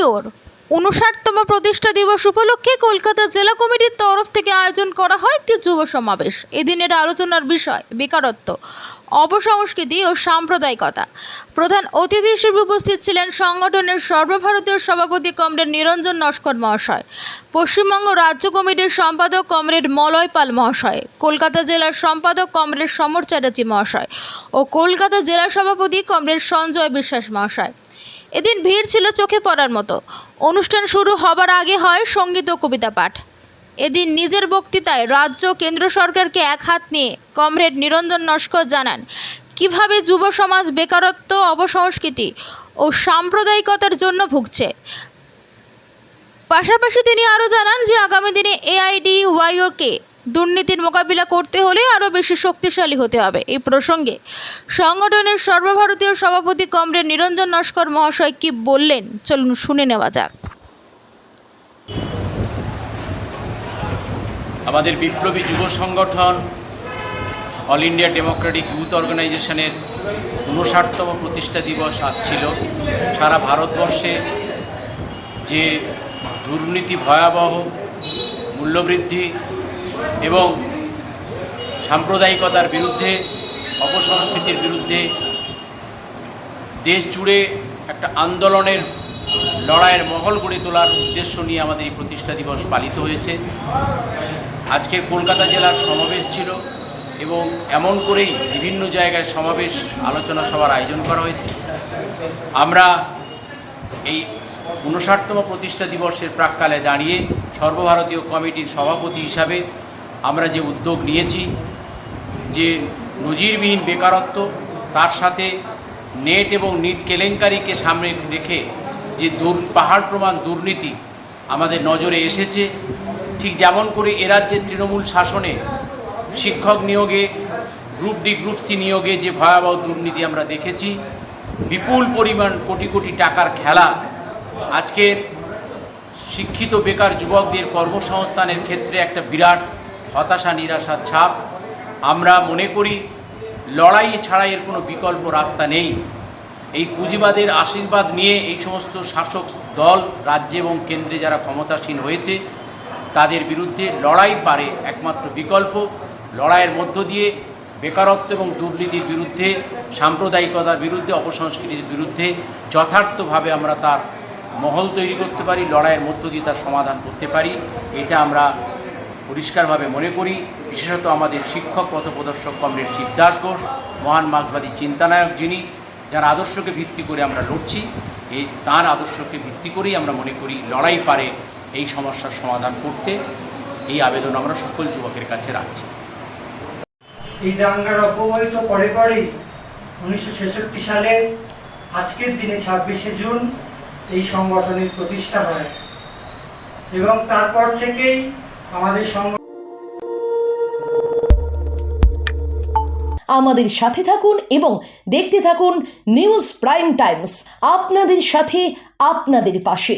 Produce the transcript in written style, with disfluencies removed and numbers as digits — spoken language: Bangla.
সিওর 59তম প্রতিষ্ঠা দিবস উপলক্ষে কলকাতা জেলা কমিটির তরফ থেকে আয়োজন করা হয় একটি যুব সমাবেশ। এদিনের আলোচনার বিষয় বেকারত্ব, অপসংস্কৃতি ও সাম্প্রদায়িকতা। প্রধান অতিথি হিসেবে উপস্থিত ছিলেন সংগঠনের সর্বভারতীয় সভাপতি কমরেড নিরঞ্জন নস্কর মহাশয়, পশ্চিমবঙ্গ রাজ্য কমিটির সম্পাদক কমরেড মলয় পাল মহাশয়, কলকাতা জেলার সম্পাদক কমরেড সমর চ্যাটার্জি মহাশয় ও কলকাতা জেলা সভাপতি কমরেড সঞ্জয় বিশ্বাস মহাশয়। এদিন ভিড় ছিল চোখে পড়ার মতো। অনুষ্ঠান শুরু হবার আগে হয় সঙ্গীত ও কবিতা পাঠ। এদিন নিজের বক্তৃতায় রাজ্য কেন্দ্র সরকারকে এক হাত নিয়ে কমরেড নিরঞ্জন নস্কর জানান কিভাবে যুব সমাজ বেকারত্ব, অপসংস্কৃতি ও সাম্প্রদায়িকতার জন্য ভুগছে। পাশাপাশি তিনি আরও জানান যে আগামী দিনে AIDYOকে দুর্নীতির মোকাবিলা করতে হলে আরও বেশি শক্তিশালী হতে হবে। এই প্রসঙ্গে সংগঠনের সর্বভারতীয় সভাপতি কমরেড নিরঞ্জন নস্কর মহাশয় কি বললেন, চলুন শুনে নেওয়া যাক। আমাদের বিপ্লবী যুব সংগঠন অল ইন্ডিয়া ডেমোক্রেটিক ইউথ অর্গানাইজেশনের 59তম প্রতিষ্ঠা দিবস আজ ছিল। সারা ভারতবর্ষে যে দুর্নীতি, ভয়াবহ মূল্যবৃদ্ধি এবং সাম্প্রদায়িকতার বিরুদ্ধে, অপসংস্কৃতির বিরুদ্ধে দেশ জুড়ে একটা আন্দোলনের লড়াইয়ের মহল গড়ে তোলার উদ্দেশ্য নিয়ে আমাদের এই প্রতিষ্ঠা দিবস পালিত হয়েছে। আজকের কলকাতা জেলার সমাবেশ ছিল এবং এমন করেই বিভিন্ন জায়গায় সমাবেশ, আলোচনা সভার আয়োজন করা হয়েছে। আমরা এই 59তম প্রতিষ্ঠা দিবসের প্রাক্কালে দাঁড়িয়ে সর্বভারতীয় কমিটির সভাপতি হিসাবে আমরা যে উদ্যোগ নিয়েছি, যে নজিরবিহীন বেকারত্ব, তার সাথে নেট এবং নিট কেলেঙ্কারিকে সামনে রেখে যে পাহাড় প্রমাণ দুর্নীতি আমাদের নজরে এসেছে, ঠিক যেমন করে এ রাজ্যের তৃণমূল শাসনে শিক্ষক নিয়োগে, গ্রুপ ডি গ্রুপ সি নিয়োগে যে ভয়াবহ দুর্নীতি আমরা দেখেছি, বিপুল পরিমাণ কোটি কোটি টাকার খেলা আজকের শিক্ষিত বেকার যুবকদের কর্মসংস্থানের ক্ষেত্রে একটা বিরাট হতাশা, নিরাশার ছাপ। আমরা মনে করি লড়াই ছাড়া এর কোনো বিকল্প রাস্তা নেই। এই পুঁজিবাদের আশীর্বাদ নিয়ে এই সমস্ত শাসক দল রাজ্যে এবং কেন্দ্রে যারা ক্ষমতাসীন হয়েছে, তাদের বিরুদ্ধে লড়াই পারে একমাত্র বিকল্প। লড়াইয়ের মধ্য দিয়ে বেকারত্ব এবং দুর্নীতির বিরুদ্ধে, সাম্প্রদায়িকতার বিরুদ্ধে, অপসংস্কৃতির বিরুদ্ধে যথার্থভাবে আমরা তার মহল তৈরি করতে পারি, লড়াইয়ের মধ্য দিয়ে তার সমাধান করতে পারি। এটা আমরা পরিষ্কারভাবে মনে করি। বিশেষত আমাদের শিক্ষক পথপ্রদর্শক কমরেড শিবদাস ঘোষ, মহান মার্ক্সবাদী চিন্তানায়ক, যিনি, যার আদর্শকে ভিত্তি করে আমরা লড়ছি, এই তাঁর আদর্শকে ভিত্তি করেই আমরা মনে করি লড়াই পারে এই সমস্যার সমাধান করতে। এই আবেদন আমরা সকল যুবকের কাছে রাখছি। এই দাঙ্গার অপবহিত পরে 1966 সালে আজকের দিনে 26শে জুন এই সংগঠনের প্রতিষ্ঠা হয় এবং তারপর থেকেই আমাদের আমাদের সাথে থাকুন এবং দেখতে থাকুন নিউজ প্রাইম টাইমস, আপনাদের সাথে, আপনাদের পাশে।